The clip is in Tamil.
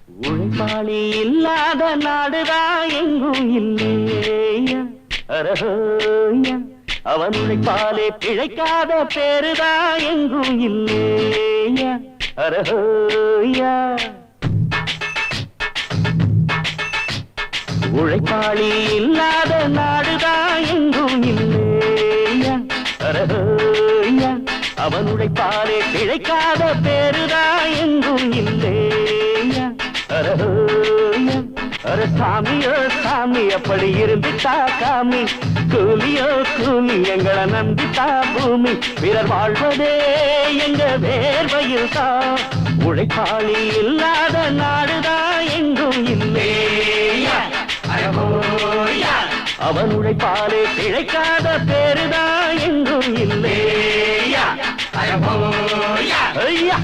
உழைப்பாளி இல்லாத நாடுதான் எங்கும் இல்லையா அரஹோயா அவன் உழைப்பாலே பிழைக்காத பேருதான் எங்கும் இல்லையா அரஹோயா உழைப்பாளி இல்லாத நாடுதான் எங்கும் இல்லையா அரஹோயா அவன் உழைப்பாலே பிழைக்காத பேருதான் எங்கும் இல்லையா அரஹோயா அர சாமியோ சாமி அப்படி இருந்துட்டா காமி கூலியோ கூலி எங்களை நம்பிட்டா பூமி பிறர் வாழ்வதே எங்க வேர்வையில் தான் உழைப்பாளி இல்லாத நாடுதான் எங்கும் இல்லையா அவன் உழைப்பாலே பிழைக்காத பேருதான் எங்கும் இல்லையா ஐயா